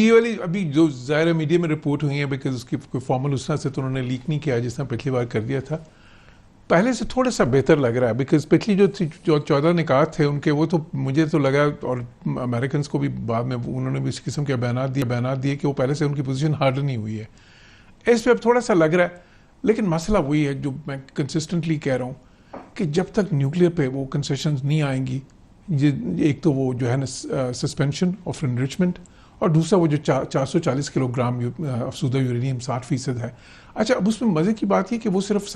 ये वाली अभी जो ज़ाहिर मीडिया में रिपोर्ट हुई है, बिकॉज उसकी कोई फॉर्मल उस तरह से तो उन्होंने लीक नहीं किया जिस तरह पिछली बार कर दिया था। पहले से थोड़ा सा बेहतर लग रहा है, बिकॉज पिछली जो 14 निकात थे उनके, वो तो मुझे तो लगा, और अमेरिकन को भी बाद में उन्होंने भी इस किस्म के बयानात दिए कि वो पहले से उनकी पोजीशन हार्ड नहीं हुई है। इस पर अब थोड़ा सा लग रहा है, लेकिन मसला वही है जो मैं कंसिस्टेंटली कह रहा हूँ कि जब तक न्यूक्लियर पे वो कंसेशंस नहीं आएंगी, एक तो वो जो है ना सस्पेंशन ऑफ एनरिचमेंट, और दूसरा वो जो 440 किलोग्राम अफसूदा यूरेनियम 60% है। अच्छा, अब उसमें मज़े की बात ये कि वो सिर्फ,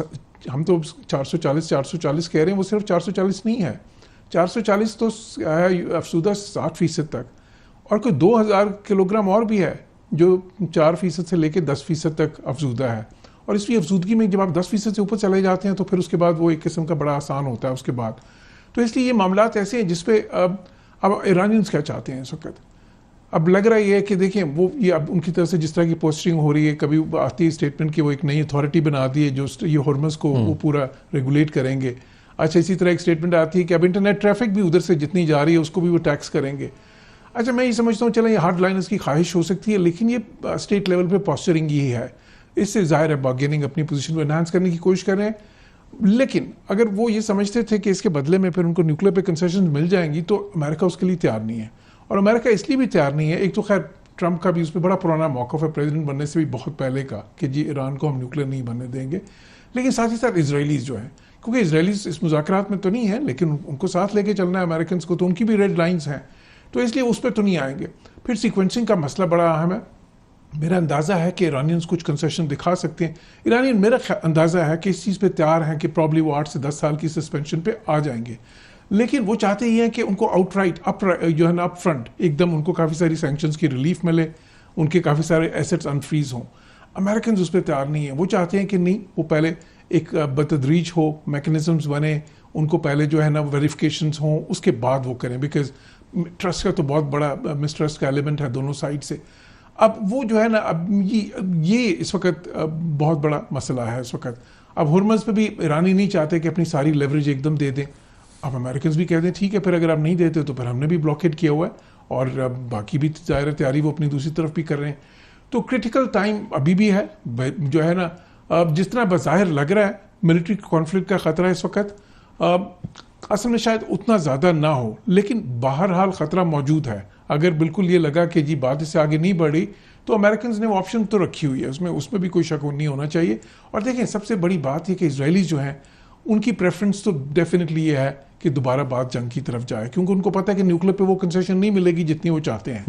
हम तो 440 कह रहे हैं, वो सिर्फ 440 नहीं है, 440 तो है अफसूदा 60% तक, और कोई 2000 किलोग्राम और भी है जो 4% से लेकर 10% तक अफसूदा है। और इसकी अफसूदगी में जब आप 10% से ऊपर चले जाते हैं तो फिर उसके बाद वो एक किस्म का बड़ा आसान होता है उसके बाद। तो इसलिए ये मामलात ऐसे हैं जिसपे अब ईरानियंस क्या चाहते हैं इस वक्त। अब लग रहा है कि देखिए वो ये अब उनकी तरफ से जिस तरह की पोस्टिंग हो रही है, कभी आती है स्टेटमेंट कि वो एक नई अथॉरिटी बना दी है जो ये हॉर्मस को वो पूरा रेगुलेट करेंगे। अच्छा, इसी तरह एक स्टेटमेंट आती है कि अब इंटरनेट ट्रैफिक भी उधर से जितनी जा रही है उसको भी वो टैक्स करेंगे। अच्छा, मैं ये समझता हूँ चलो ये हार्ड लाइनर्स की ख्वाहिश हो सकती है, लेकिन ये स्टेट लेवल पे पॉस्चरिंग ही है। इससे जाहिर है बार्गेनिंग अपनी पोजीशन को एनहांस करने की कोशिश कर रहे हैं। लेकिन अगर वो ये समझते थे कि इसके बदले में फिर उनको न्यूक्लियर पे कंसेशन मिल जाएंगी तो अमेरिका उसके लिए तैयार नहीं है। और अमेरिका इसलिए भी तैयार नहीं है, एक तो खैर ट्रंप का भी उस पर बड़ा पुराना मौक़िफ़ है प्रेसिडेंट बनने से भी बहुत पहले का कि जी ईरान को हम न्यूक्लियर नहीं बनने देंगे, लेकिन साथ ही साथ इजरायलीज़ जो है, क्योंकि इजरायलीज़ इस मुज़ाकरात में तो नहीं है लेकिन उनको साथ लेके चलना है अमेरिकन को, तो उनकी भी रेड लाइन्स हैं, तो इसलिए उस पर तो नहीं आएंगे। फिर सीक्वेंसिंग का मसला बड़ा अहम है। मेरा अंदाज़ा है कि ईरानियंस कुछ कंसेशन दिखा सकते हैं। ईरानियन मेरा अंदाज़ा है कि इस चीज़ पे तैयार हैं कि प्रॉब्ली वो 8 से 10 साल की सस्पेंशन पे आ जाएंगे, लेकिन वो चाहते ही हैं कि उनको आउटराइट जो है ना अप फ्रंट एकदम उनको काफ़ी सारी सैंक्शंस की रिलीफ मिले, उनके काफ़ी सारे एसेट्स अनफ्रीज हों। अमेरिकन उस पर तैयार नहीं है, वो चाहते हैं कि नहीं, वो पहले एक बतदरीज हो, मैकेनिज्म्स बने, उनको पहले जो है ना वेरिफिकेशंस हों, उसके बाद वो करें, बिकॉज ट्रस्ट का तो बहुत बड़ा मिसट्रस्ट का एलिमेंट है दोनों साइड से। अब वो जो है ना, अब ये इस वक्त बहुत बड़ा मसला है इस वक्त। अब हुर्मज़ पे भी ईरानी नहीं चाहते कि अपनी सारी लेवरेज एकदम दे दें। अब अमेरिकन भी कहते हैं ठीक है, फिर अगर आप नहीं देते तो फिर हमने भी ब्लॉकेट किया हुआ है, और बाकी भी ज़ाहिर तैयारी वो अपनी दूसरी तरफ भी कर रहे हैं। तो क्रिटिकल टाइम अभी भी है जो है ना। जिस तरह बज़ाहिर लग रहा है मिलिट्री कॉन्फ्लिक्ट का ख़तरा इस वक्त असल में शायद उतना ज़्यादा ना हो, लेकिन बहरहाल ख़तरा मौजूद है। अगर बिल्कुल ये लगा कि जी बात इससे आगे नहीं बढ़ी तो अमेरिकन ने वो ऑप्शन तो रखी हुई है, उसमें भी कोई शक नहीं होना चाहिए। और देखें, सबसे बड़ी बात ये कि इजरायलीज़ जो हैं उनकी प्रेफरेंस तो डेफिनेटली ये है कि दोबारा बात जंग की तरफ जाए, क्योंकि उनको पता है कि न्यूक्लियर पे वो कंसेशन नहीं मिलेगी जितनी वो चाहते हैं।